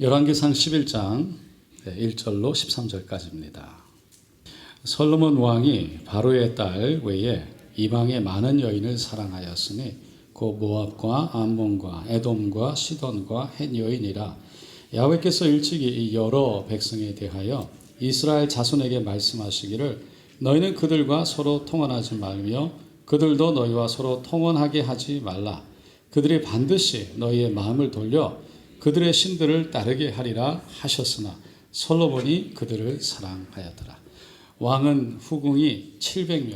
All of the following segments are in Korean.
열왕기상 11장 1절로 13절까지입니다. 솔로몬 왕이 바로의 딸 외에 이방의 많은 여인을 사랑하였으니 곧 모압과 암몬과 에돔과 시돈과 헷 여인이라. 야훼께서 일찍이 여러 백성에 대하여 이스라엘 자손에게 말씀하시기를 너희는 그들과 서로 통혼하지 말며 그들도 너희와 서로 통혼하게 하지 말라. 그들이 반드시 너희의 마음을 돌려 그들의 신들을 따르게 하리라 하셨으나 솔로몬이 그들을 사랑하였더라. 왕은 후궁이 700명,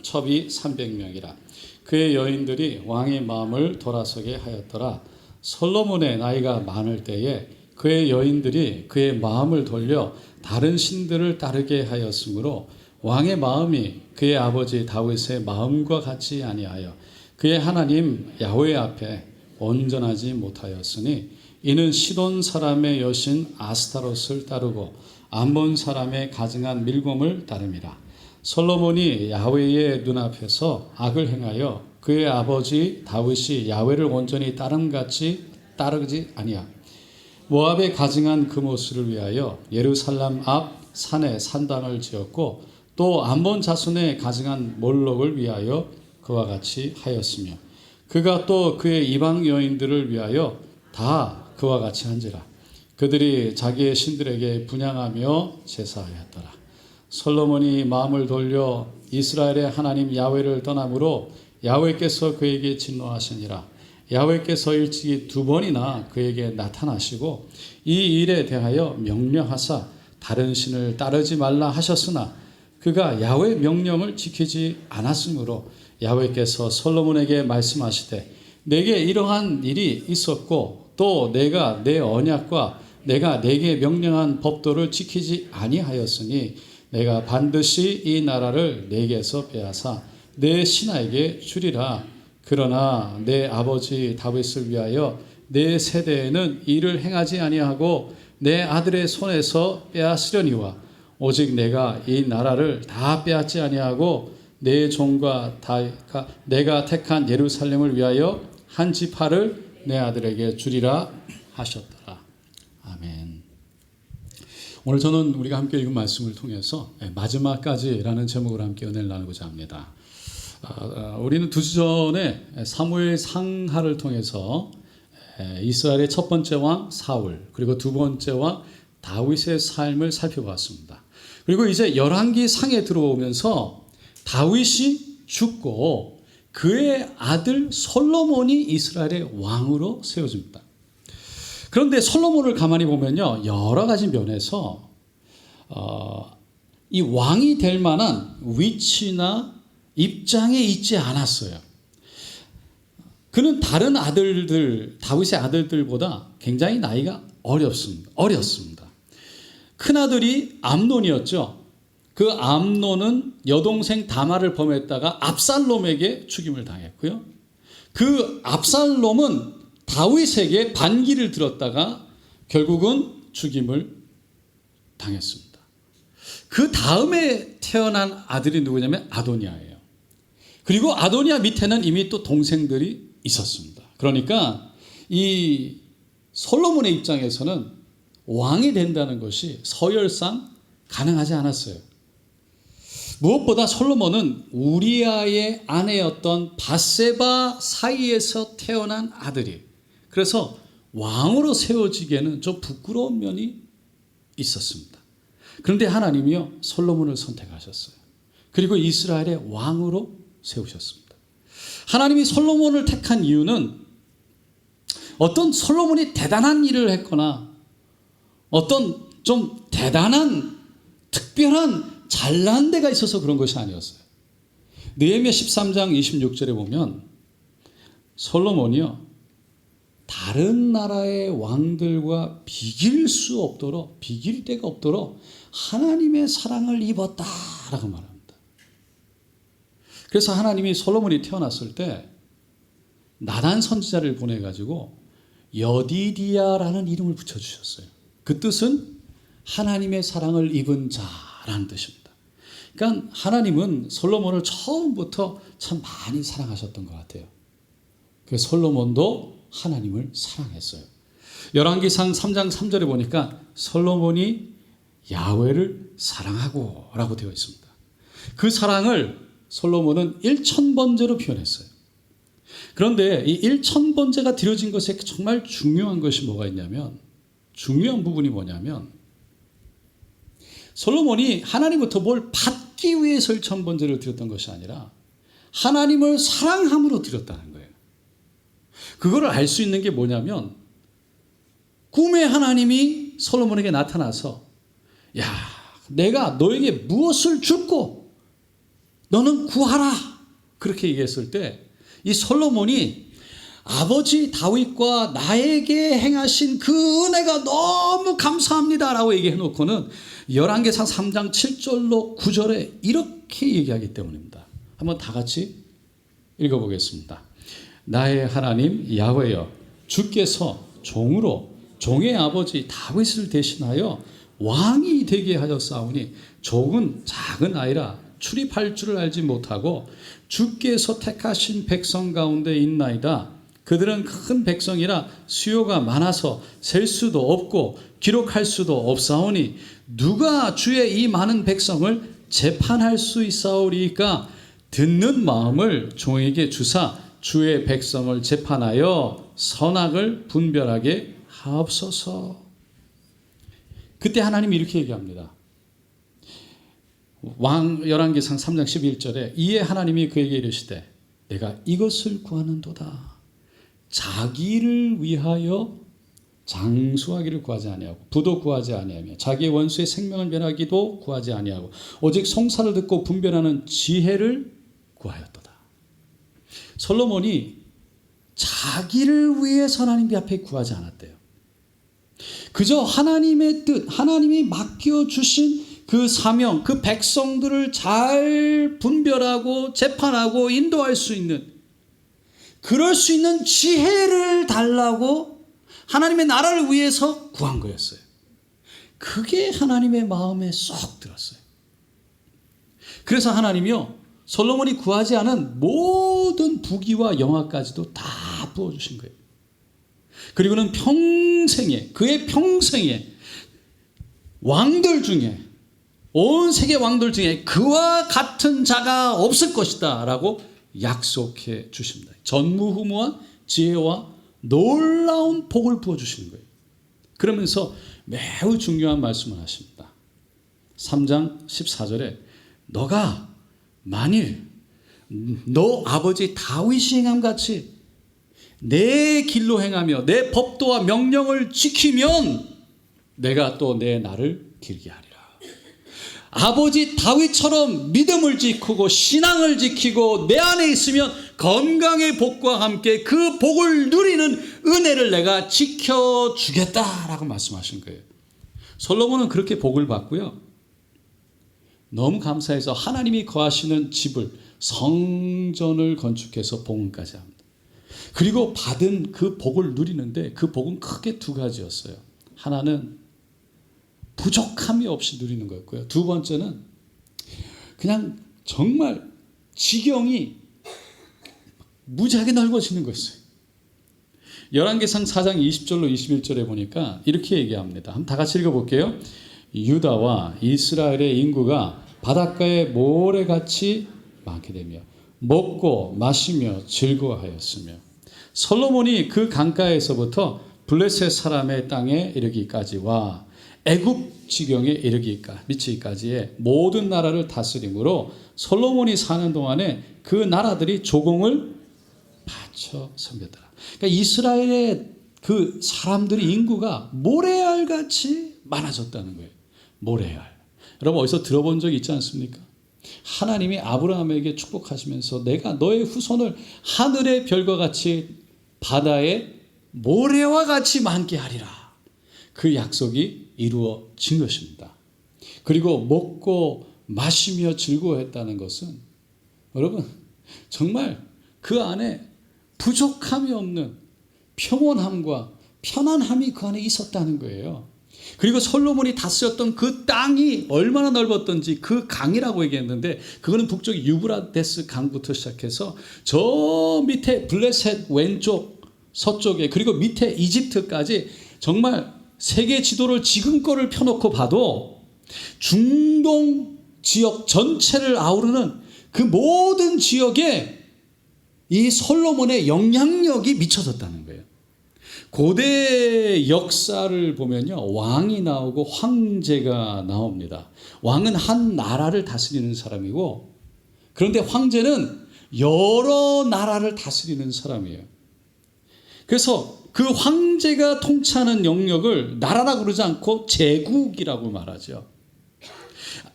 첩이 300명이라. 그의 여인들이 왕의 마음을 돌아서게 하였더라. 솔로몬의 나이가 많을 때에 그의 여인들이 그의 마음을 돌려 다른 신들을 따르게 하였으므로 왕의 마음이 그의 아버지 다윗의 마음과 같지 아니하여 그의 하나님 야훼 앞에 온전하지 못하였으니 이는 시돈 사람의 여신 아스타롯을 따르고 암몬 사람의 가증한 밀곰을 따름이라. 솔로몬이 야훼의 눈앞에서 악을 행하여 그의 아버지 다윗이 야훼를 온전히 따름같이 따르지 아니하. 모압의 가증한 그모스를 위하여 예루살렘 앞 산에 산당을 지었고 또 암몬 자손의 가증한 몰록을 위하여 그와 같이 하였으며 그가 또 그의 이방 여인들을 위하여 다 그와 같이 한지라. 그들이 자기의 신들에게 분향하며 제사하였더라. 솔로몬이 마음을 돌려 이스라엘의 하나님 야훼를 떠남으로 야훼께서 그에게 진노하시니라. 야훼께서 일찍이 2번이나 그에게 나타나시고 이 일에 대하여 명령하사 다른 신을 따르지 말라 하셨으나 그가 야훼 명령을 지키지 않았으므로 야훼께서 솔로몬에게 말씀하시되 내게 이러한 일이 있었고 또 내가 내 언약과 내가 내게 명령한 법도를 지키지 아니하였으니 내가 반드시 이 나라를 내게서 빼앗아 내 신하에게 주리라. 그러나 내 아버지 다윗을 위하여 내 세대에는 이를 행하지 아니하고 내 아들의 손에서 빼앗으려니와 오직 내가 이 나라를 다 빼앗지 아니하고 내 종과 내가 택한 예루살렘을 위하여 한 지파를 내 아들에게 주리라 하셨더라. 아멘. 오늘 저는 우리가 함께 읽은 말씀을 통해서 마지막까지라는 제목으로 함께 은혜를 나누고자 합니다. 우리는 2주 전에 사무엘 상하를 통해서 이스라엘의 첫 번째 왕 사울 그리고 두 번째 왕 다윗의 삶을 살펴봤습니다. 그리고 이제 열왕기 상에 들어오면서 다윗이 죽고 그의 아들 솔로몬이 이스라엘의 왕으로 세워집니다. 그런데 솔로몬을 가만히 보면요, 여러 가지 면에서 이 왕이 될 만한 위치나 입장에 있지 않았어요. 그는 다른 아들들, 다윗의 아들들보다 굉장히 나이가 어렸습니다. 큰아들이 암논이었죠. 그 암논은 여동생 다말을 범했다가 압살롬에게 죽임을 당했고요. 그 압살롬은 다윗에게 반기를 들었다가 결국은 죽임을 당했습니다. 그 다음에 태어난 아들이 누구냐면 아도니아예요. 그리고 아도니아 밑에는 이미 또 동생들이 있었습니다. 그러니까 이 솔로몬의 입장에서는 왕이 된다는 것이 서열상 가능하지 않았어요. 무엇보다 솔로몬은 우리아의 아내였던 밧세바 사이에서 태어난 아들이, 그래서 왕으로 세워지기에는 좀 부끄러운 면이 있었습니다. 그런데 하나님이요, 솔로몬을 선택하셨어요. 그리고 이스라엘의 왕으로 세우셨습니다. 하나님이 솔로몬을 택한 이유는 어떤 솔로몬이 대단한 일을 했거나 어떤 좀 대단한 특별한 잘난 데가 있어서 그런 것이 아니었어요. 느헤미야 13장 26절에 보면 솔로몬이요, 다른 나라의 왕들과 비길 데가 없도록 하나님의 사랑을 입었다라고 말합니다. 그래서 하나님이 솔로몬이 태어났을 때 나단 선지자를 보내가지고 여디디야라는 이름을 붙여주셨어요. 그 뜻은 하나님의 사랑을 입은 자라는 뜻입니다. 그러니까 하나님은 솔로몬을 처음부터 참 많이 사랑하셨던 것 같아요. 그래서 솔로몬도 하나님을 사랑했어요. 열왕기상 3장 3절에 보니까 솔로몬이 야훼를 사랑하고 라고 되어 있습니다. 그 사랑을 솔로몬은 1000번제로 표현했어요. 그런데 이 1000번제가 드려진 것에 정말 중요한 것이 뭐가 있냐면, 중요한 부분이 뭐냐면, 솔로몬이 하나님부터 뭘 받기 위해서 1000번제를 드렸던 것이 아니라 하나님을 사랑함으로 드렸다는 거예요. 그거를 알 수 있는 게 뭐냐면, 꿈에 하나님이 솔로몬에게 나타나서 야, 내가 너에게 무엇을 줬고 너는 구하라 그렇게 얘기했을 때 이 솔로몬이 아버지 다윗과 나에게 행하신 그 은혜가 너무 감사합니다라고 얘기해 놓고는 열왕기상 3장 7절로 9절에 이렇게 얘기하기 때문입니다. 한번 다 같이 읽어보겠습니다. 나의 하나님 야훼여, 주께서 종으로 종의 아버지 다윗을 대신하여 왕이 되게 하셨사오니 종은 작은 아이라 출입할 줄을 알지 못하고 주께서 택하신 백성 가운데 있나이다. 그들은 큰 백성이라 수요가 많아서 셀 수도 없고 기록할 수도 없사오니 누가 주의 이 많은 백성을 재판할 수 있사오리까? 듣는 마음을 종에게 주사 주의 백성을 재판하여 선악을 분별하게 하옵소서. 그때 하나님이 이렇게 얘기합니다. 열왕기상 3장 11절에 이에 하나님이 그에게 이르시되 내가 이것을 구하는도다. 자기를 위하여 장수하기를 구하지 아니하고 부도 구하지 아니하며 자기의 원수의 생명을 면하기도 구하지 아니하고 오직 송사를 듣고 분별하는 지혜를 구하였도다. 솔로몬이 자기를 위해서 하나님 앞에 구하지 않았대요. 그저 하나님의 뜻, 하나님이 맡겨주신 그 사명, 그 백성들을 잘 분별하고 재판하고 인도할 수 있는, 그럴 수 있는 지혜를 달라고 하나님의 나라를 위해서 구한 거였어요. 그게 하나님의 마음에 쏙 들었어요. 그래서 하나님이요, 솔로몬이 구하지 않은 모든 부귀와 영화까지도 다 부어주신 거예요. 그리고는 평생에, 그의 평생에 왕들 중에, 온 세계 왕들 중에 그와 같은 자가 없을 것이다 라고 약속해 주십니다. 전무후무한 지혜와 놀라운 복을 부어주시는 거예요. 그러면서 매우 중요한 말씀을 하십니다. 3장 14절에 너가 만일 너 아버지 다윗이 행함 같이 내 길로 행하며 내 법도와 명령을 지키면 내가 또 내 날을 길게 하리라. 아버지 다윗처럼 믿음을 지키고 신앙을 지키고 내 안에 있으면 건강의 복과 함께 그 복을 누리는 은혜를 내가 지켜주겠다라고 말씀하신 거예요. 솔로몬은 그렇게 복을 받고요, 너무 감사해서 하나님이 거하시는 집을, 성전을 건축해서 봉헌까지 합니다. 그리고 받은 그 복을 누리는데 그 복은 크게 두 가지였어요. 하나는 부족함이 없이 누리는 거였고요. 두 번째는 그냥 정말 지경이 무지하게 넓어지는 거였어요. 열왕기상 4장 20절로 21절에 보니까 이렇게 얘기합니다. 한번 다 같이 읽어볼게요. 유다와 이스라엘의 인구가 바닷가의 모래같이 많게 되며 먹고 마시며 즐거워하였으며 솔로몬이 그 강가에서부터 블레셋 사람의 땅에 이르기까지와 애굽 지경에 미치기까지의 모든 나라를 다스림으로 솔로몬이 사는 동안에 그 나라들이 조공을 바쳐 섬겼더라. 그러니까 이스라엘의 그 사람들이 인구가 모래알같이 많아졌다는 거예요. 모래알. 여러분 어디서 들어본 적 있지 않습니까? 하나님이 아브라함에게 축복하시면서 내가 너의 후손을 하늘의 별과 같이 바다의 모래와 같이 많게 하리라. 그 약속이 이루어진 것입니다. 그리고 먹고 마시며 즐거워했다는 것은 여러분 정말 그 안에 부족함이 없는 평온함과 편안함이 그 안에 있었다는 거예요. 그리고 솔로몬이 다스렸던 그 땅이 얼마나 넓었던지, 그 강이라고 얘기했는데 그거는 북쪽 유브라데스 강부터 시작해서 저 밑에 블레셋 왼쪽 서쪽에, 그리고 밑에 이집트까지 정말 세계 지도를 지금 거를 펴놓고 봐도 중동 지역 전체를 아우르는 그 모든 지역에 이 솔로몬의 영향력이 미쳐졌다는 거예요. 고대 역사를 보면요, 왕이 나오고 황제가 나옵니다. 왕은 한 나라를 다스리는 사람이고, 그런데 황제는 여러 나라를 다스리는 사람이에요. 그래서 그 황제가 통치하는 영역을 나라라고 그러지 않고 제국이라고 말하죠.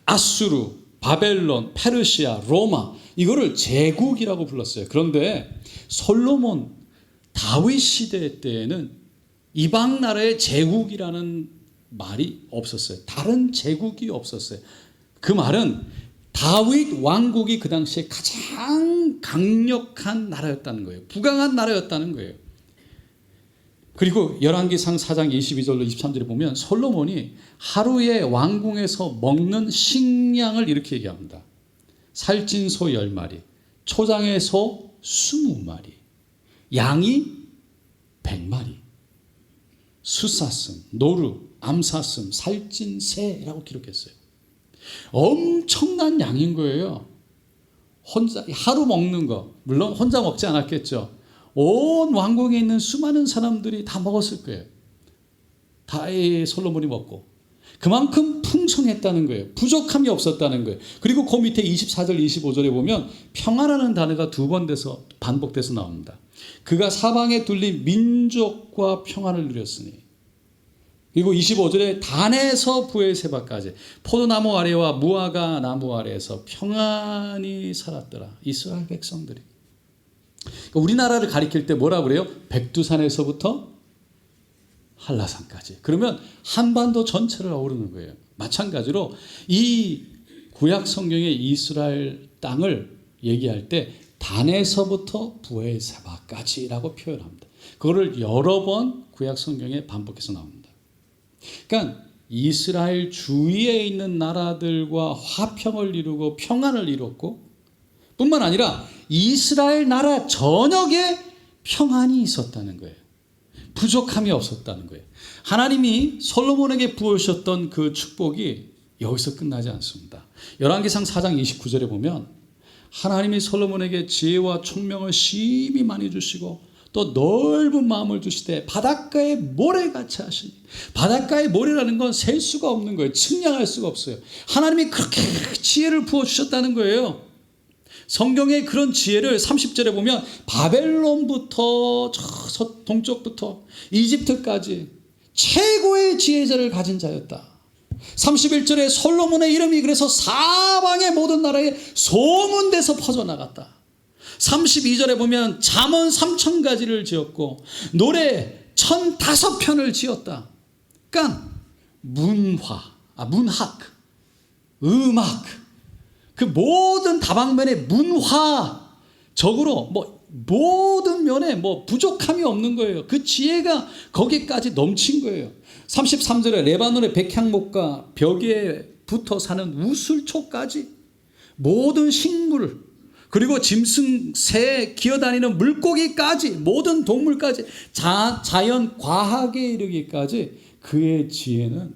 아수르, 바벨론, 페르시아, 로마, 이거를 제국이라고 불렀어요. 그런데 솔로몬, 다윗 시대 때에는 이방 나라의 제국이라는 말이 없었어요. 다른 제국이 없었어요. 그 말은 다윗 왕국이 그 당시에 가장 강력한 나라였다는 거예요. 부강한 나라였다는 거예요. 그리고 열왕기상 4장 22절로 23절에 보면 솔로몬이 하루에 왕궁에서 먹는 식량을 이렇게 얘기합니다. 살찐 소 10마리, 초장의 소 20마리, 양이 100마리, 숫사슴, 노루, 암사슴, 살찐 새라고 기록했어요. 엄청난 양인 거예요. 혼자 하루 먹는 거, 물론 혼자 먹지 않았겠죠. 온 왕궁에 있는 수많은 사람들이 다 먹었을 거예요. 다 솔로몬이 먹고. 그만큼 풍성했다는 거예요. 부족함이 없었다는 거예요. 그리고 그 밑에 24절 25절에 보면 평화라는 단어가 2번 돼서 반복돼서 나옵니다. 그가 사방에 둘린 민족과 평화를 누렸으니. 그리고 25절에 단에서 부에세바까지 포도나무 아래와 무화과 나무 아래에서 평안히 살았더라. 이스라엘 백성들이. 우리나라를 가리킬 때 뭐라 그래요? 백두산에서부터 한라산까지. 그러면 한반도 전체를 어우르는 거예요. 마찬가지로 이 구약 성경의 이스라엘 땅을 얘기할 때 단에서부터 부에세바까지라고 표현합니다. 그거를 여러 번 구약 성경에 반복해서 나옵니다. 그러니까 이스라엘 주위에 있는 나라들과 화평을 이루고 평안을 이뤘고, 뿐만 아니라 이스라엘 나라 전역에 평안이 있었다는 거예요. 부족함이 없었다는 거예요. 하나님이 솔로몬에게 부으셨던 그 축복이 여기서 끝나지 않습니다. 열왕기상 4장 29절에 보면 하나님이 솔로몬에게 지혜와 총명을 심히 많이 주시고 또 넓은 마음을 주시되 바닷가의 모래같이 하시니, 바닷가의 모래라는 건 셀 수가 없는 거예요. 측량할 수가 없어요. 하나님이 그렇게 지혜를 부어주셨다는 거예요. 성경의 그런 지혜를 30절에 보면 바벨론부터 저 동쪽부터 이집트까지 최고의 지혜자를 가진 자였다. 31절에 솔로몬의 이름이 그래서 사방의 모든 나라에 소문돼서 퍼져나갔다. 32절에 보면 잠언 3,000가지를 지었고 노래 1,005편을 지었다. 그러니까 문학, 음악, 그 모든 다방면의 문화적으로 모든 면에 부족함이 없는 거예요. 그 지혜가 거기까지 넘친 거예요. 33절에 레바논의 백향목과 벽에 붙어 사는 우슬초까지 모든 식물, 그리고 짐승, 새, 기어다니는 물고기까지, 모든 동물까지, 자연 과학에 이르기까지 그의 지혜는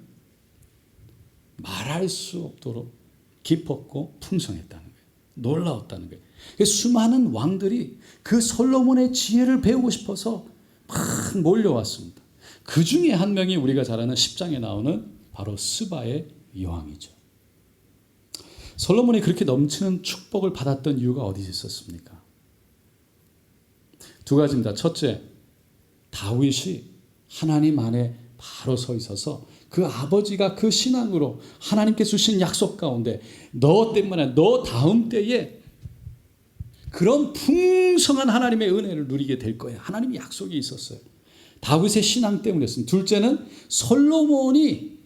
말할 수 없도록 깊었고 풍성했다는 거예요. 놀라웠다는 거예요. 수많은 왕들이 그 솔로몬의 지혜를 배우고 싶어서 막 몰려왔습니다. 그 중에 한 명이 우리가 잘 아는 10장에 나오는 바로 스바의 여왕이죠. 솔로몬이 그렇게 넘치는 축복을 받았던 이유가 어디 있었습니까? 2가지입니다. 첫째, 다윗이 하나님 안에 바로 서 있어서 그 아버지가 그 신앙으로 하나님께 주신 약속 가운데 너 때문에 너 다음 때에 그런 풍성한 하나님의 은혜를 누리게 될 거야. 하나님의 약속이 있었어요. 다윗의 신앙 때문이었습니다. 둘째는 솔로몬이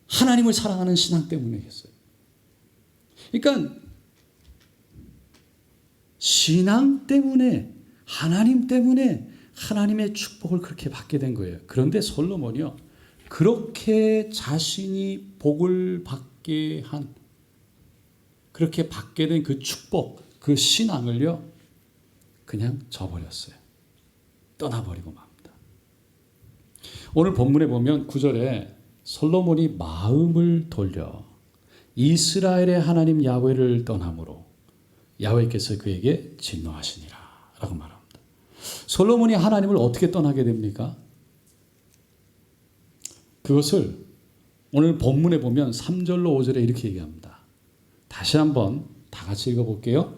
하나님을 사랑하는 신앙 때문이었어요. 그러니까 신앙 때문에, 하나님 때문에 하나님의 축복을 그렇게 받게 된 거예요. 그런데 솔로몬이요, 그렇게 자신이 복을 받게 한, 그렇게 받게 된 그 축복, 그 신앙을요 그냥 저버렸어요. 떠나버리고 맙니다. 오늘 본문에 보면 9절에 솔로몬이 마음을 돌려 이스라엘의 하나님 야훼를 떠남으로 야훼께서 그에게 진노하시니라 라고 말합니다. 솔로몬이 하나님을 어떻게 떠나게 됩니까? 그것을 오늘 본문에 보면 3절로 5절에 이렇게 얘기합니다. 다시 한번 다 같이 읽어볼게요.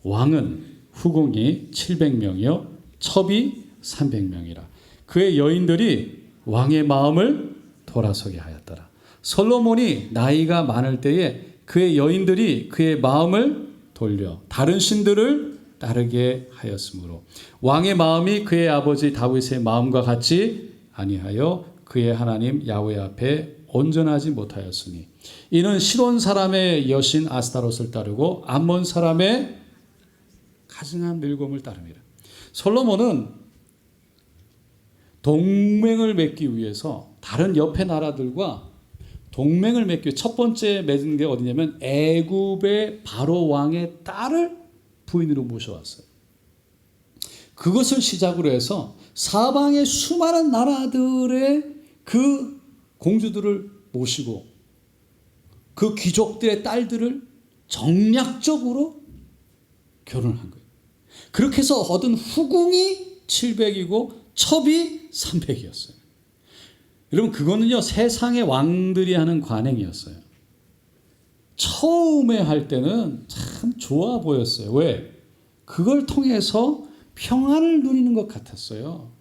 왕은 후궁이 700명이요 첩이 300명이라. 그의 여인들이 왕의 마음을 돌아서게 하였더라. 솔로몬이 나이가 많을 때에 그의 여인들이 그의 마음을 돌려 다른 신들을 따르게 하였으므로 왕의 마음이 그의 아버지 다윗의 마음과 같이 아니하여 그의 하나님 야훼 앞에 온전하지 못하였으니 이는 시돈 사람의 여신 아스타롯을 따르고 암몬 사람의 가증한 밀곰을 따릅니다. 솔로몬은 동맹을 맺기 위해서 다른 옆에 나라들과 동맹을 맺기 첫 번째 맺은 게 어디냐면 애굽의 바로 왕의 딸을 부인으로 모셔왔어요. 그것을 시작으로 해서 사방의 수많은 나라들의 그 공주들을 모시고 그 귀족들의 딸들을 정략적으로 결혼한 거예요. 그렇게 해서 얻은 후궁이 700이고 첩이 300이었어요. 여러분 그거는요 세상의 왕들이 하는 관행이었어요. 처음에 할 때는 참 좋아 보였어요. 왜? 그걸 통해서 평안을 누리는 것 같았어요.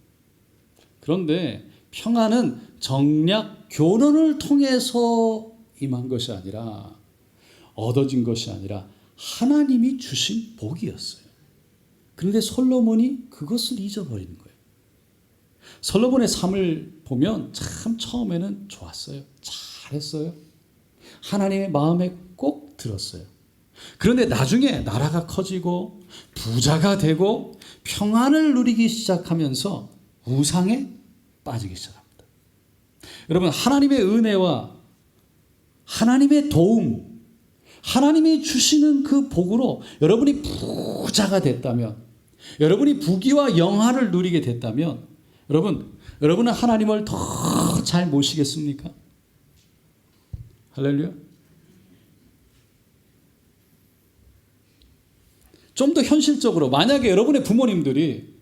그런데 평안은 정략 교론을 통해서 임한 것이 아니라 얻어진 것이 아니라 하나님이 주신 복이었어요. 그런데 솔로몬이 그것을 잊어버리는 거예요. 솔로몬의 삶을 보면 참 처음에는 좋았어요. 잘했어요. 하나님의 마음에 꼭 들었어요. 그런데 나중에 나라가 커지고 부자가 되고 평안을 누리기 시작하면서 우상에 빠지기 시작합니다. 여러분 하나님의 은혜와 하나님의 도움, 하나님이 주시는 그 복으로 여러분이 부자가 됐다면, 여러분이 부귀와 영화를 누리게 됐다면 여러분은 하나님을 더 잘 모시겠습니까? 할렐루야. 좀 더 현실적으로 만약에 여러분의 부모님들이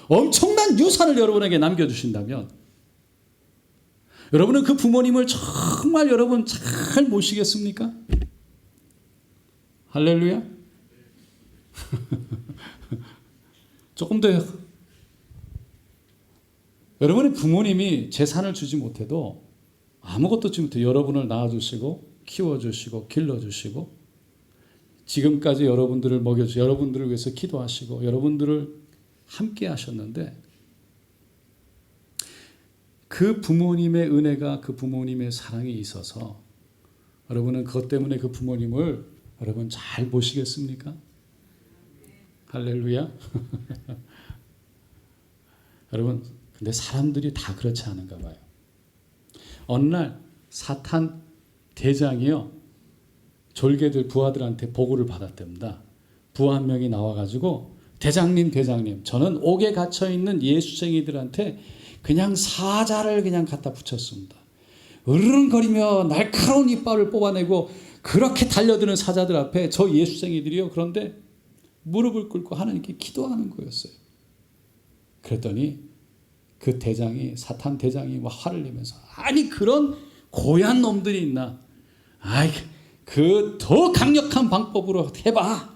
엄청난 유산을 여러분에게 남겨주신다면 여러분은 그 부모님을 정말 여러분 잘 모시겠습니까? 할렐루야. 조금 더 여러분의 부모님이 재산을 주지 못해도 아무것도 주지 못해 여러분을 낳아주시고 키워주시고 길러주시고 지금까지 여러분들을 먹여주시고 여러분들을 위해서 기도하시고 여러분들을 함께 하셨는데 그 부모님의 은혜가 그 부모님의 사랑이 있어서 여러분은 그것 때문에 그 부모님을 여러분 잘 모시겠습니까? 할렐루야. 여러분 근데 사람들이 다 그렇지 않은가 봐요. 어느 날 사탄 대장이요 졸개들 부하들한테 보고를 받았답니다. 부하 한 명이 나와가지고 대장님 저는 옥에 갇혀있는 예수쟁이들한테 그냥 사자를 그냥 갖다 붙였습니다. 으르렁거리며 날카로운 이빨을 뽑아내고 그렇게 달려드는 사자들 앞에 저 예수쟁이들이요 그런데 무릎을 꿇고 하나님께 기도하는 거였어요. 그랬더니 그 대장이 사탄 대장이 막 화를 내면서 아니 그런 고얀 놈들이 있나? 아이 그 더 강력한 방법으로 해봐.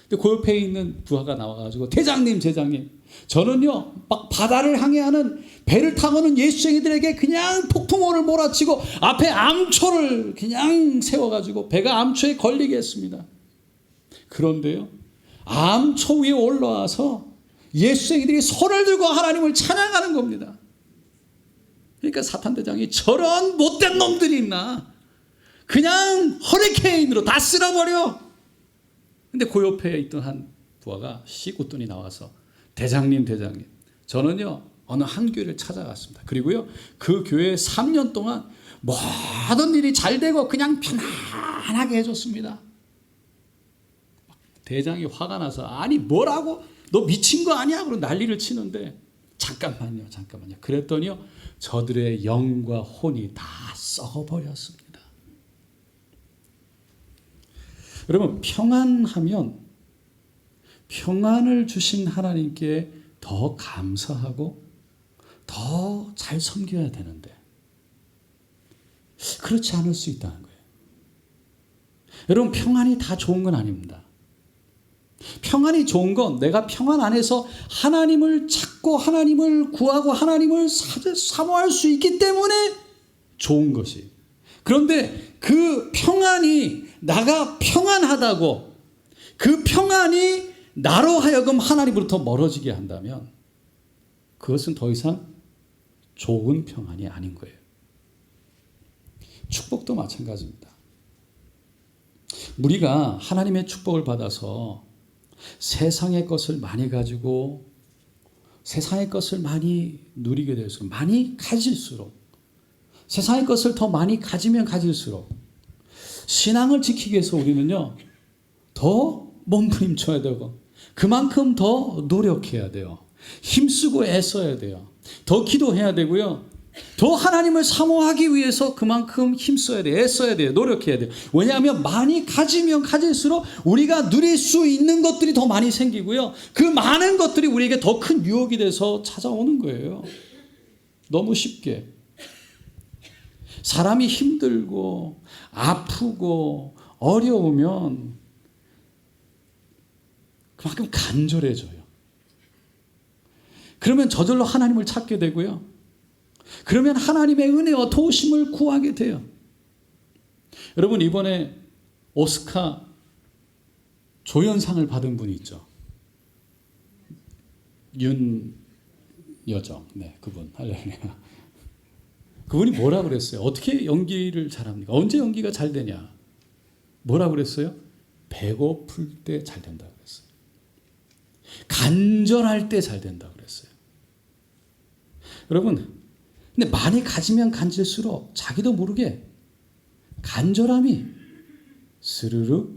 근데 그 옆에 있는 부하가 나와가지고 대장님 저는요 막 바다를 항해하는 배를 타고는 예수쟁이들에게 그냥 폭풍우를 몰아치고 앞에 암초를 그냥 세워가지고 배가 암초에 걸리게 했습니다. 그런데요 암초 위에 올라와서 예수쟁이들이 손을 들고 하나님을 찬양하는 겁니다. 그러니까 사탄 대장이 저런 못된 놈들이 있나 그냥 허리케인으로 다 쓸어버려. 근데 그 옆에 있던 한 부하가 씩 웃더니 나와서 대장님 저는요 어느 한 교회를 찾아갔습니다. 그리고요 그 교회에 3년 동안 모든 일이 잘 되고 그냥 편안하게 해줬습니다. 대장이 화가 나서 아니 뭐라고 너 미친 거 아니야? 그러고 난리를 치는데 잠깐만요. 그랬더니요, 저들의 영과 혼이 다 썩어버렸습니다. 여러분, 평안하면 평안을 주신 하나님께 더 감사하고 더 잘 섬겨야 되는데 그렇지 않을 수 있다는 거예요. 여러분, 평안이 다 좋은 건 아닙니다. 평안이 좋은 건 내가 평안 안에서 하나님을 찾고 하나님을 구하고 하나님을 사모할 수 있기 때문에 좋은 것이. 그런데 그 평안이 나가 평안하다고 그 평안이 나로 하여금 하나님으로부터 멀어지게 한다면 그것은 더 이상 좋은 평안이 아닌 거예요. 축복도 마찬가지입니다. 우리가 하나님의 축복을 받아서 세상의 것을 많이 가지고 세상의 것을 많이 누리게 될수록 많이 가질수록 세상의 것을 더 많이 가지면 가질수록 신앙을 지키기 위해서 우리는요 더 몸부림쳐야 되고 그만큼 더 노력해야 돼요. 힘쓰고 애써야 돼요. 더 기도해야 되고요. 더 하나님을 사모하기 위해서 그만큼 힘써야 돼요. 애써야 돼요. 노력해야 돼요. 왜냐하면 많이 가지면 가질수록 우리가 누릴 수 있는 것들이 더 많이 생기고요. 그 많은 것들이 우리에게 더 큰 유혹이 돼서 찾아오는 거예요. 너무 쉽게. 사람이 힘들고 아프고 어려우면 그만큼 간절해져요. 그러면 저절로 하나님을 찾게 되고요. 그러면 하나님의 은혜와 도우심을 구하게 돼요. 여러분, 이번에 오스카 조연상을 받은 분이 있죠. 윤여정. 네, 그분. 할렐루야. 그분이 뭐라 그랬어요? 어떻게 연기를 잘합니까? 언제 연기가 잘 되냐? 뭐라 그랬어요? 배고플 때 잘 된다고 그랬어요. 간절할 때 잘 된다고 그랬어요. 여러분, 근데 많이 가지면 가질수록 자기도 모르게 간절함이 스르르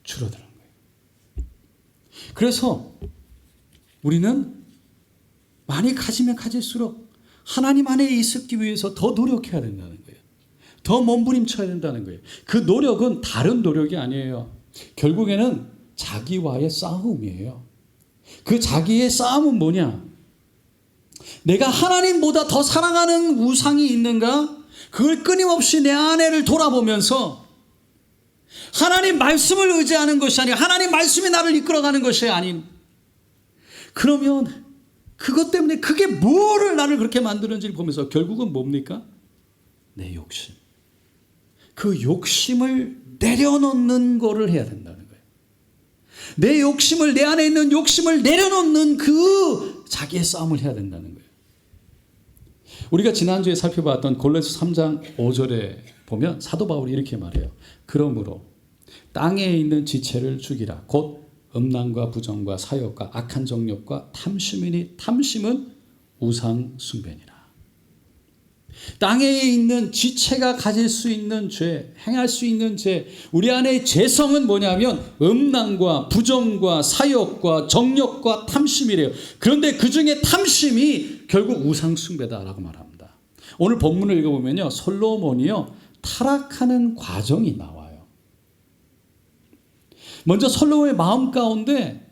줄어드는 거예요. 그래서 우리는 많이 가지면 가질수록 하나님 안에 있기 위해서 더 노력해야 된다는 거예요. 더 몸부림쳐야 된다는 거예요. 그 노력은 다른 노력이 아니에요. 결국에는 자기와의 싸움이에요. 그 자기의 싸움은 뭐냐? 내가 하나님보다 더 사랑하는 우상이 있는가? 그걸 끊임없이 내 안에를 돌아보면서 하나님 말씀을 의지하는 것이 아니라 하나님 말씀이 나를 이끌어가는 것이 아닌, 그러면 그것 때문에 그게 뭐를 나를 그렇게 만드는지를 보면서 결국은 뭡니까? 내 욕심. 그 욕심을 내려놓는 거를 해야 된다는 거예요. 내 욕심을, 내 안에 있는 욕심을 내려놓는 그 자기의 싸움을 해야 된다는 거예요. 우리가 지난주에 살펴봤던 골로새 3장 5절에 보면 사도 바울이 이렇게 말해요. 그러므로 땅에 있는 지체를 죽이라. 곧 음란과 부정과 사욕과 악한 정욕과 탐심이니 탐심은 우상 숭배니라. 땅에 있는 지체가 가질 수 있는 죄, 행할 수 있는 죄, 우리 안의 죄성은 뭐냐면 음란과 부정과 사욕과 정욕과 탐심이래요. 그런데 그 중에 탐심이 결국 우상 숭배다라고 말합니다. 오늘 본문을 읽어보면요, 솔로몬이요 타락하는 과정이 나와요. 먼저 솔로몬의 마음 가운데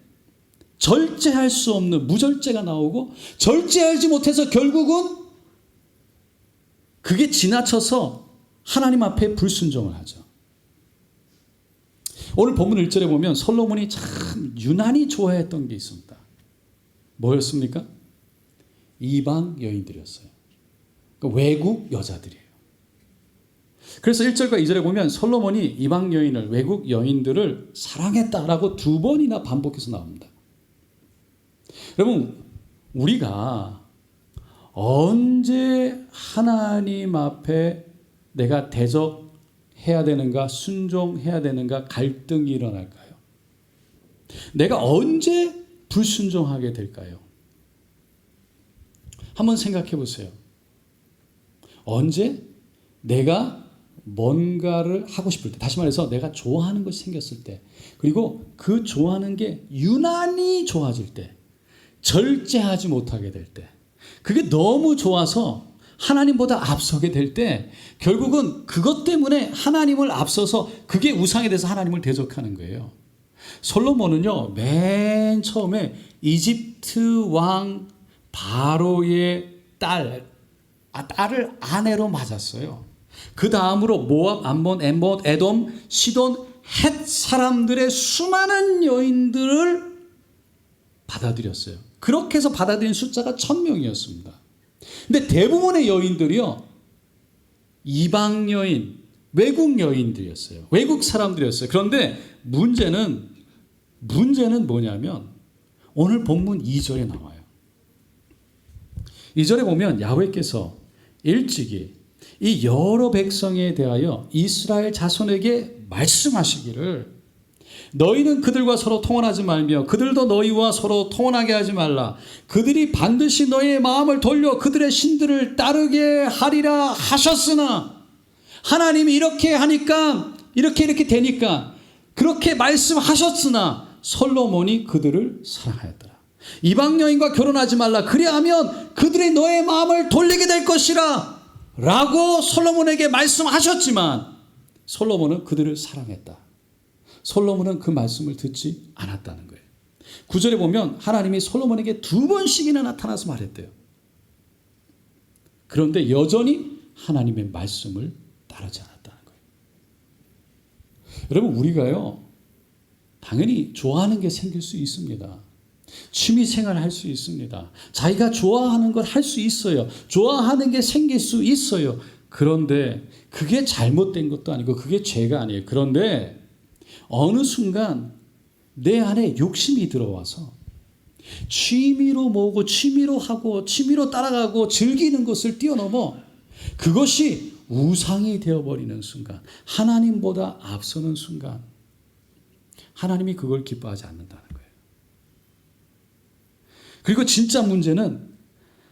절제할 수 없는 무절제가 나오고, 절제하지 못해서 결국은 그게 지나쳐서 하나님 앞에 불순종을 하죠. 오늘 본문 1절에 보면 솔로몬이 참 유난히 좋아했던 게 있습니다. 뭐였습니까? 이방 여인들이었어요. 그러니까 외국 여자들이에요. 그래서 1절과 2절에 보면 솔로몬이 이방 여인을, 외국 여인들을 사랑했다라고 2번이나 반복해서 나옵니다. 여러분, 우리가 언제 하나님 앞에 내가 대적해야 되는가, 순종해야 되는가 갈등이 일어날까요? 내가 언제 불순종하게 될까요? 한번 생각해 보세요. 언제 내가 뭔가를 하고 싶을 때, 다시 말해서 내가 좋아하는 것이 생겼을 때, 그리고 그 좋아하는 게 유난히 좋아질 때, 절제하지 못하게 될 때, 그게 너무 좋아서 하나님보다 앞서게 될 때 결국은 그것 때문에 하나님을 앞서서 그게 우상에 대해서 하나님을 대적하는 거예요. 솔로몬은요, 맨 처음에 이집트 왕 바로의 딸을 아내로 맞았어요. 그 다음으로 모압, 암몬, 엠몬, 에돔, 시돈, 헷 사람들의 수많은 여인들을 받아들였어요. 그렇게 해서 받아들인 숫자가 1000명이었습니다. 근데 대부분의 여인들이요, 이방 여인, 외국 여인들이었어요. 외국 사람들이었어요. 그런데 문제는 뭐냐면 오늘 본문 2절에 나와요. 2절에 보면 야훼께서 일찍이 이 여러 백성에 대하여 이스라엘 자손에게 말씀하시기를, 너희는 그들과 서로 통혼하지 말며 그들도 너희와 서로 통혼하게 하지 말라. 그들이 반드시 너희의 마음을 돌려 그들의 신들을 따르게 하리라 하셨으나, 하나님이 이렇게 하니까 이렇게 되니까 그렇게 말씀하셨으나 솔로몬이 그들을 사랑하였더라. 이방 여인과 결혼하지 말라. 그리하면 그들이 너의 마음을 돌리게 될 것이라 라고 솔로몬에게 말씀하셨지만 솔로몬은 그들을 사랑했다. 솔로몬은 그 말씀을 듣지 않았다는 거예요. 9절에 보면 하나님이 솔로몬에게 2번씩이나 나타나서 말했대요. 그런데 여전히 하나님의 말씀을 따르지 않았다는 거예요. 여러분, 우리가요, 당연히 좋아하는 게 생길 수 있습니다. 취미생활 할 수 있습니다. 자기가 좋아하는 걸 할 수 있어요. 좋아하는 게 생길 수 있어요. 그런데 그게 잘못된 것도 아니고 그게 죄가 아니에요. 그런데 어느 순간 내 안에 욕심이 들어와서 취미로 모으고 취미로 하고 취미로 따라가고 즐기는 것을 뛰어넘어 그것이 우상이 되어버리는 순간, 하나님보다 앞서는 순간 하나님이 그걸 기뻐하지 않는다는 거예요. 그리고 진짜 문제는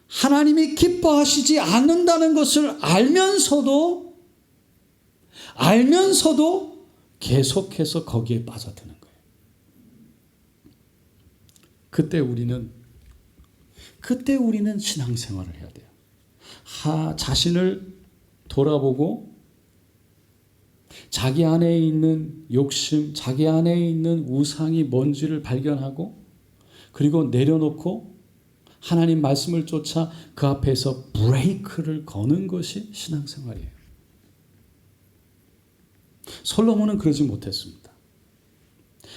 하나님이 기뻐하시지 않는다는 것을 알면서도 계속해서 거기에 빠져드는 거예요. 그때 우리는 신앙생활을 해야 돼요. 자신을 돌아보고 자기 안에 있는 욕심, 자기 안에 있는 우상이 뭔지를 발견하고 그리고 내려놓고 하나님 말씀을 쫓아 그 앞에서 브레이크를 거는 것이 신앙생활이에요. 솔로몬은 그러지 못했습니다.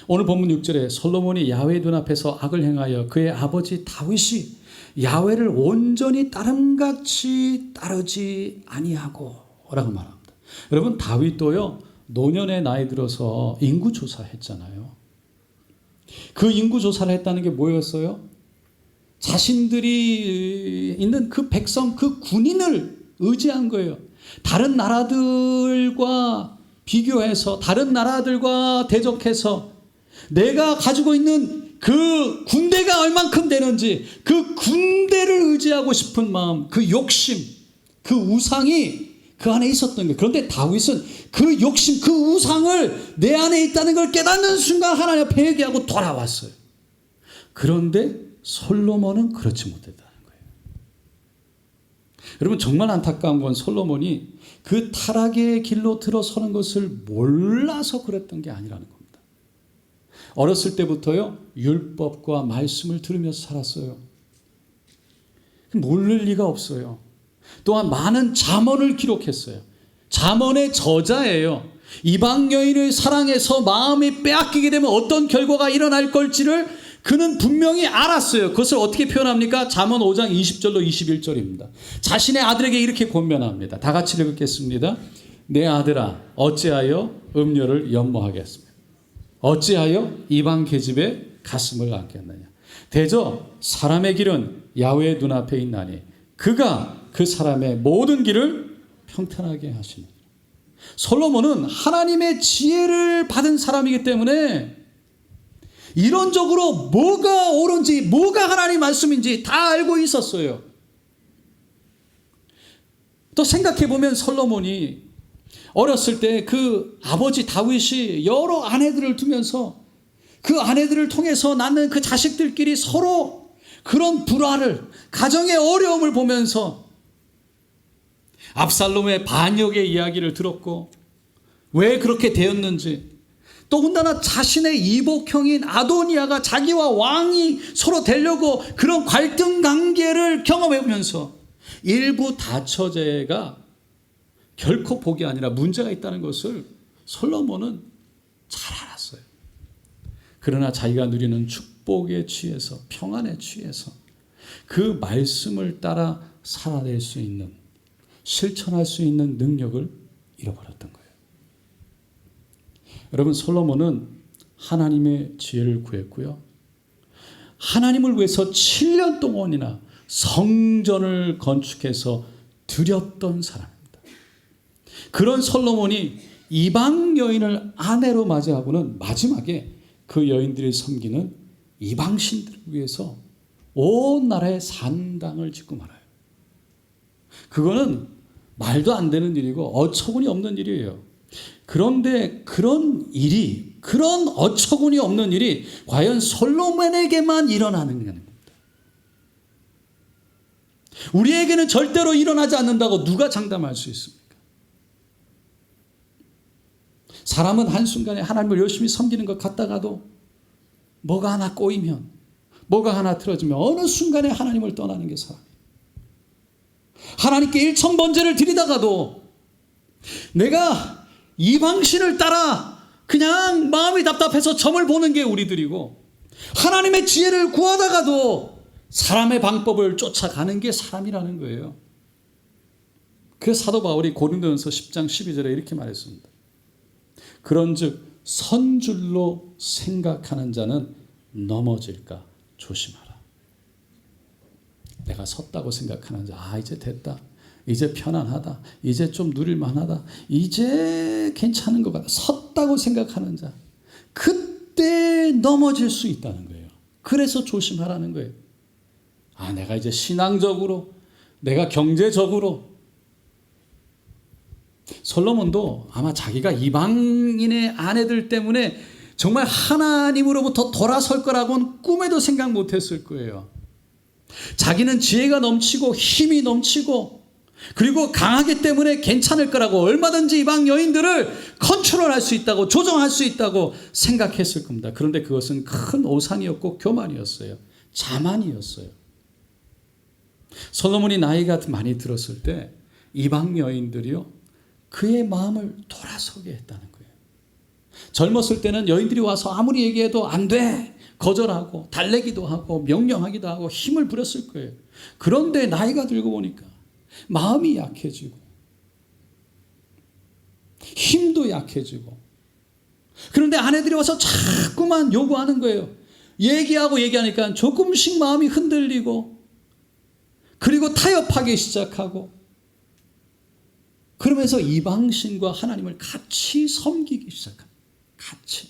오늘 본문 6절에 솔로몬이 야훼 눈앞에서 악을 행하여 그의 아버지 다윗이 야훼를 온전히 따름같이 따르지 아니하고 라고 말합니다. 여러분, 다윗도요, 노년의 나이 들어서 인구조사했잖아요. 그 인구조사를 했다는 게 뭐였어요? 자신들이 있는 그 백성, 그 군인을 의지한 거예요. 다른 나라들과 비교해서, 다른 나라들과 대적해서 내가 가지고 있는 그 군대가 얼만큼 되는지 그 군대를 의지하고 싶은 마음, 그 욕심, 그 우상이 그 안에 있었던 거예요. 그런데 다윗은 그 욕심, 그 우상을 내 안에 있다는 걸 깨닫는 순간 하나님 앞에 회개하고 돌아왔어요. 그런데 솔로몬은 그렇지 못했다는 거예요. 여러분, 정말 안타까운 건 솔로몬이 그 타락의 길로 들어서는 것을 몰라서 그랬던 게 아니라는 겁니다. 어렸을 때부터요, 율법과 말씀을 들으면서 살았어요. 모를 리가 없어요. 또한 많은 잠언을 기록했어요. 잠언의 저자예요. 이방 여인을 사랑해서 마음이 빼앗기게 되면 어떤 결과가 일어날 걸지를 그는 분명히 알았어요. 그것을 어떻게 표현합니까? 잠언 5장 20절로 21절입니다. 자신의 아들에게 이렇게 권면합니다. 다 같이 읽겠습니다. 내 아들아, 어찌하여 음료를 연모하겠습니까? 어찌하여 이방 계집의 가슴을 안겠느냐? 대저 사람의 길은 야훼 눈앞에 있나니 그가 그 사람의 모든 길을 평탄하게 하시느니라. 솔로몬은 하나님의 지혜를 받은 사람이기 때문에 이론적으로 뭐가 옳은지, 뭐가 하나님 말씀인지 다 알고 있었어요. 또 생각해보면 솔로몬이 어렸을 때 그 아버지 다윗이 여러 아내들을 두면서 그 아내들을 통해서 낳는 그 자식들끼리 서로 그런 불화를, 가정의 어려움을 보면서 압살롬의 반역의 이야기를 들었고 왜 그렇게 되었는지, 또 혼자나 자신의 이복형인 아도니아가 자기와 왕이 서로 되려고 그런 갈등 관계를 경험해보면서 일부 다처제가 결코 복이 아니라 문제가 있다는 것을 솔로몬은 잘 알았어요. 그러나 자기가 누리는 축복에 취해서, 평안에 취해서 그 말씀을 따라 살아낼 수 있는, 실천할 수 있는 능력을 잃어버렸던 거예요. 여러분, 솔로몬은 하나님의 지혜를 구했고요, 하나님을 위해서 7년 동안이나 성전을 건축해서 드렸던 사람입니다. 그런 솔로몬이 이방 여인을 아내로 맞이하고는 마지막에 그 여인들이 섬기는 이방신들을 위해서 온 나라에 산당을 짓고 말아요. 그거는 말도 안 되는 일이고 어처구니 없는 일이에요. 그런데 그런 어처구니 없는 일이 과연 솔로몬에게만 일어나는 겁니다. 우리에게는 절대로 일어나지 않는다고 누가 장담할 수 있습니까? 사람은 한순간에 하나님을 열심히 섬기는 것 같다가도 뭐가 하나 꼬이면, 뭐가 하나 틀어지면 어느 순간에 하나님을 떠나는 게 사람이에요. 하나님께 일천번제를 드리다가도 내가 이방신을 따라 그냥 마음이 답답해서 점을 보는 게 우리들이고, 하나님의 지혜를 구하다가도 사람의 방법을 쫓아가는 게 사람이라는 거예요. 그래서 사도 바울이 고린도전서 10장 12절에 이렇게 말했습니다. 그런즉 선줄로 생각하는 자는 넘어질까 조심하라. 내가 섰다고 생각하는 자, 이제 됐다, 이제 편안하다, 이제 좀 누릴만하다, 이제 괜찮은 것 같다, 섰다고 생각하는 자, 그때 넘어질 수 있다는 거예요. 그래서 조심하라는 거예요. 내가 이제 신앙적으로, 내가 경제적으로. 솔로몬도 아마 자기가 이방인의 아내들 때문에 정말 하나님으로부터 돌아설 거라고는 꿈에도 생각 못했을 거예요. 자기는 지혜가 넘치고 힘이 넘치고 그리고 강하기 때문에 괜찮을 거라고, 얼마든지 이방 여인들을 컨트롤할 수 있다고, 조정할 수 있다고 생각했을 겁니다. 그런데 그것은 큰 오산이었고 교만이었어요. 자만이었어요. 솔로몬이 나이가 많이 들었을 때 이방 여인들이요, 그의 마음을 돌아서게 했다는 거예요. 젊었을 때는 여인들이 와서 아무리 얘기해도 안 돼, 거절하고 달래기도 하고 명령하기도 하고 힘을 부렸을 거예요. 그런데 나이가 들고 보니까 마음이 약해지고 힘도 약해지고, 그런데 아내들이 와서 자꾸만 요구하는 거예요. 얘기하니까 조금씩 마음이 흔들리고, 그리고 타협하기 시작하고, 그러면서 이방신과 하나님을 같이 섬기기 시작합니다. 같이.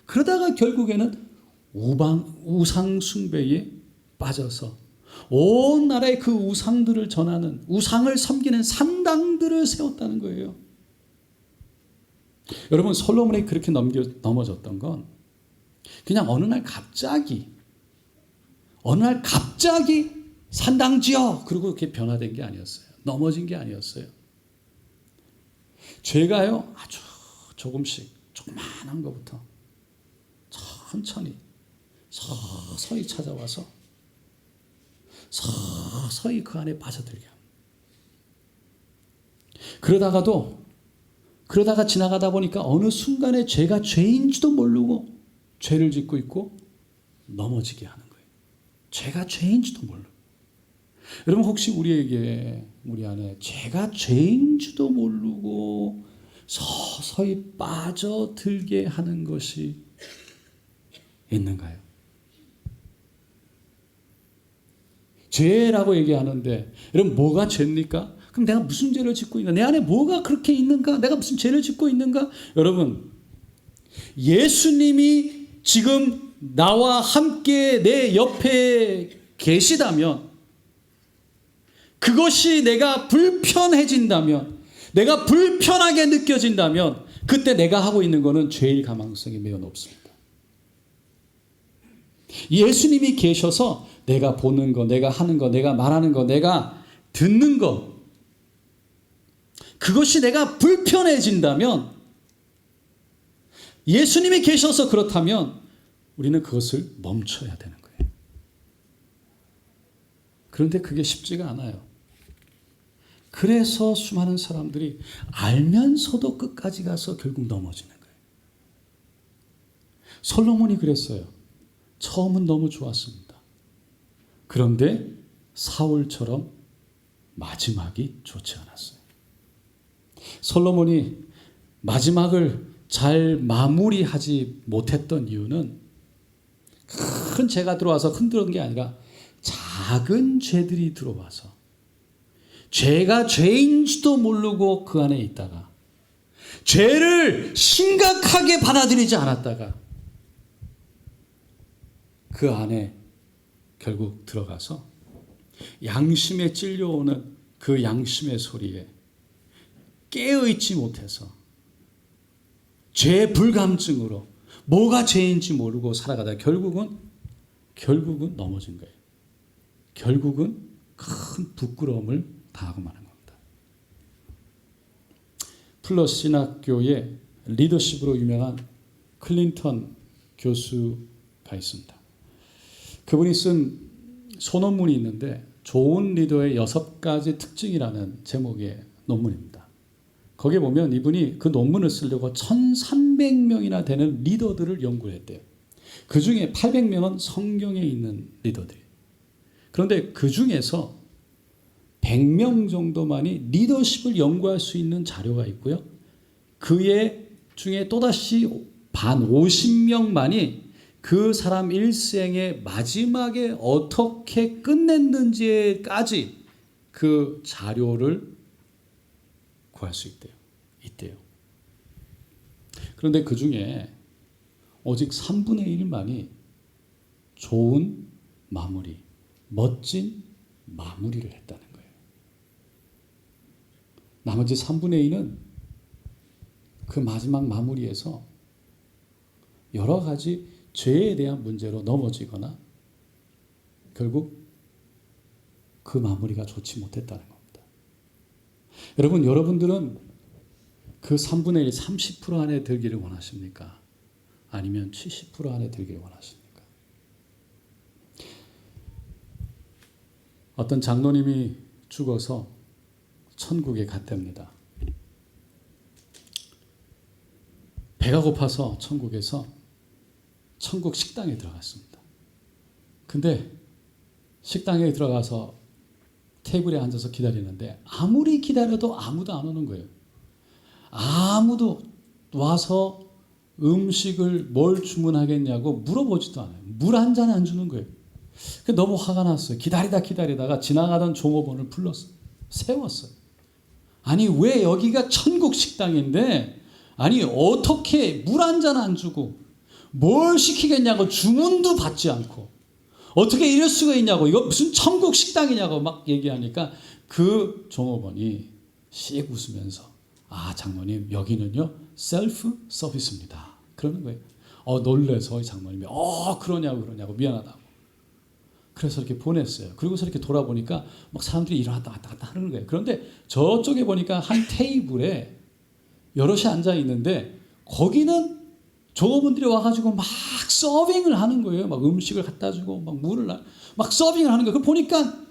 그러다가 결국에는 우상 숭배에 빠져서 온 나라에 그 우상들을 전하는, 우상을 섬기는 산당들을 세웠다는 거예요. 여러분, 솔로몬이 그렇게 넘어졌던 건 그냥 어느 날 갑자기 산당 지어, 그리고 그렇게 변화된 게 아니었어요. 넘어진 게 아니었어요. 죄가요, 아주 조그만한 것부터 천천히 서서히 찾아와서 서서히 그 안에 빠져들게 합니다. 그러다가 지나가다 보니까 어느 순간에 죄가 죄인지도 모르고 죄를 짓고 있고 넘어지게 하는 거예요. 죄가 죄인지도 모르고. 여러분, 혹시 우리 안에 죄가 죄인지도 모르고 서서히 빠져들게 하는 것이 있는가요? 죄라고 얘기하는데, 여러분, 뭐가 죄입니까? 그럼 내가 무슨 죄를 짓고 있는가? 내 안에 뭐가 그렇게 있는가? 내가 무슨 죄를 짓고 있는가? 여러분, 예수님이 지금 나와 함께 내 옆에 계시다면, 그것이 내가 불편해진다면, 내가 불편하게 느껴진다면, 그때 내가 하고 있는 것은 죄일 가능성이 매우 높습니다. 예수님이 계셔서 내가 보는 거, 내가 하는 거, 내가 말하는 거, 내가 듣는 거, 그것이 내가 불편해진다면, 예수님이 계셔서 그렇다면 우리는 그것을 멈춰야 되는 거예요. 그런데 그게 쉽지가 않아요. 그래서 수많은 사람들이 알면서도 끝까지 가서 결국 넘어지는 거예요. 솔로몬이 그랬어요. 처음은 너무 좋았습니다. 그런데 사울처럼 마지막이 좋지 않았어요. 솔로몬이 마지막을 잘 마무리하지 못했던 이유는 큰 죄가 들어와서 흔들은 게 아니라 작은 죄들이 들어와서 죄가 죄인지도 모르고 그 안에 있다가 죄를 심각하게 받아들이지 않았다가 그 안에 결국 들어가서 양심에 찔려오는 그 양심의 소리에 깨어있지 못해서 죄 불감증으로 뭐가 죄인지 모르고 살아가다 결국은 넘어진 거예요. 결국은 큰 부끄러움을 당하고 마는 겁니다. 플러스 신학교의 리더십으로 유명한 클린턴 교수가 있습니다. 그분이 쓴 소논문이 있는데 좋은 리더의 6가지 특징이라는 제목의 논문입니다. 거기에 보면 이분이 그 논문을 쓰려고 1,300명이나 되는 리더들을 연구했대요. 그 중에 800명은 성경에 있는 리더들이에요. 그런데 그 중에서 100명 정도만이 리더십을 연구할 수 있는 자료가 있고요. 그의 중에 또다시 반 50명만이 그 사람 일생의 마지막에 어떻게 끝냈는지까지 그 자료를 구할 수 있대요. 그런데 그 중에 오직 3분의 1만이 좋은 마무리, 멋진 마무리를 했다는 거예요. 나머지 3분의 2는 그 마지막 마무리에서 여러 가지 죄에 대한 문제로 넘어지거나 결국 그 마무리가 좋지 못했다는 겁니다. 여러분들은 그 3분의 1, 30% 안에 들기를 원하십니까? 아니면 70% 안에 들기를 원하십니까? 어떤 장로님이 죽어서 천국에 갔답니다. 배가 고파서 천국에서 천국 식당에 들어갔습니다. 근데 식당에 들어가서 테이블에 앉아서 기다리는데 아무리 기다려도 아무도 안 오는 거예요. 아무도 와서 음식을 뭘 주문하겠냐고 물어보지도 않아요. 물 한 잔 안 주는 거예요. 너무 화가 났어요. 기다리다가 지나가던 종업원을 불렀어요. 세웠어요. 아니 왜 여기가 천국 식당인데 아니 어떻게 물 한 잔 안 주고 뭘 시키겠냐고 주문도 받지 않고 어떻게 이럴 수가 있냐고 이거 무슨 천국 식당이냐고 막 얘기하니까 그 종업원이 씩 웃으면서 아 장로님 여기는요 셀프 서비스입니다 그러는 거예요. 놀래서 장로님이 그러냐고 미안하다고 그래서 이렇게 보냈어요. 그리고서 이렇게 돌아보니까 막 사람들이 일어났다 갔다 하는 거예요. 그런데 저쪽에 보니까 한 테이블에 여럿이 앉아 있는데 거기는 종업원들이 와가지고 막 서빙을 하는 거예요. 막 음식을 갖다 주고 막 물을 막 서빙을 하는 거예요. 그걸 보니까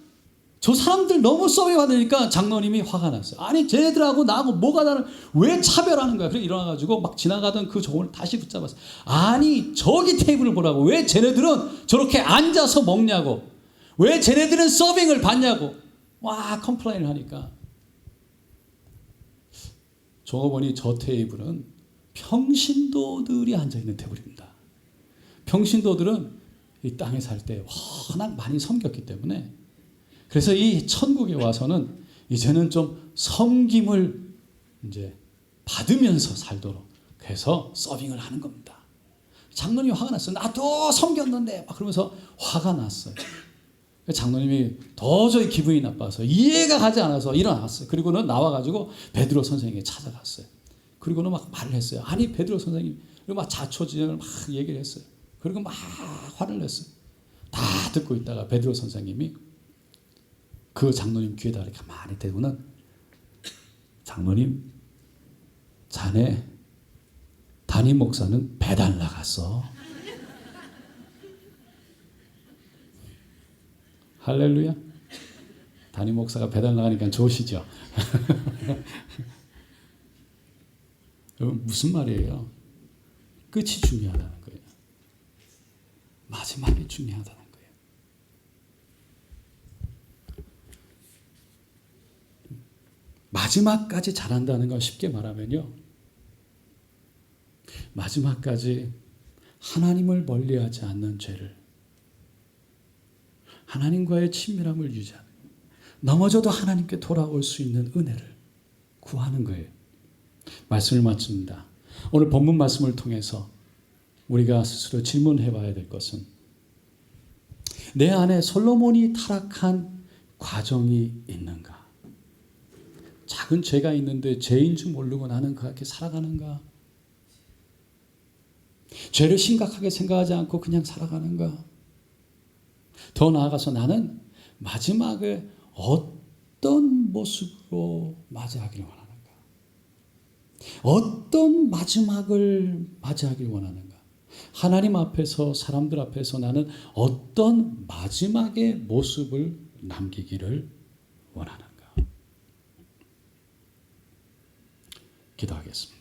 저 사람들 너무 서빙 받으니까 장로님이 화가 났어요. 아니 쟤네들하고 나하고 뭐가 다른 왜 차별하는 거야. 그래서 일어나가지고 막 지나가던 그 종업원을 다시 붙잡았어요. 아니 저기 테이블을 보라고 왜 쟤네들은 저렇게 앉아서 먹냐고 왜 쟤네들은 서빙을 받냐고 와 컴플레인을 하니까 종업원이 저 테이블은 평신도들이 앉아있는 테이블입니다. 평신도들은 이 땅에 살 때 워낙 많이 섬겼기 때문에 그래서 이 천국에 와서는 이제는 좀 섬김을 이제 받으면서 살도록 해서 서빙을 하는 겁니다. 장로님이 화가 났어요. 나도 섬겼는데 막 그러면서 화가 났어요. 장로님이 도저히 기분이 나빠서 이해가 가지 않아서 일어났어요. 그리고는 나와가지고 베드로 선생님에게 찾아갔어요. 그리고는 막 말을 했어요. 아니 베드로 선생님 그리고 막 자초지종을 막 얘기를 했어요. 그리고 막 화를 냈어요. 다 듣고 있다가 베드로 선생님이 그 장로님 귀에다 이렇게 가만히 대고는, 장로님, 자네 담임 목사는 배달 나갔어. 할렐루야. 담임 목사가 배달 나가니까 좋으시죠? 무슨 말이에요? 끝이 중요하다는 거예요. 마지막이 중요하다는 거예요. 마지막까지 잘한다는 건 쉽게 말하면요, 마지막까지 하나님을 멀리하지 않는 죄를, 하나님과의 친밀함을 유지하는, 넘어져도 하나님께 돌아올 수 있는 은혜를 구하는 거예요. 말씀을 마칩니다. 오늘 본문 말씀을 통해서 우리가 스스로 질문해 봐야 될 것은, 내 안에 솔로몬이 타락한 과정이 있는가? 작은 죄가 있는데 죄인 줄 모르고 나는 그렇게 살아가는가? 죄를 심각하게 생각하지 않고 그냥 살아가는가? 더 나아가서 나는 마지막에 어떤 모습으로 맞이하기를 원하는가? 어떤 마지막을 맞이하기를 원하는가? 하나님 앞에서, 사람들 앞에서 나는 어떤 마지막의 모습을 남기기를 원하는가? 기도하겠습니다.